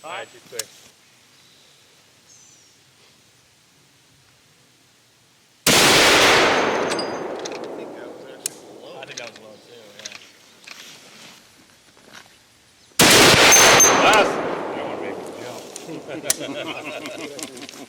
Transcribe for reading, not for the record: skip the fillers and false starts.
All right, you're clear. I think that was low too, yeah. Last. I don't want to make a jump.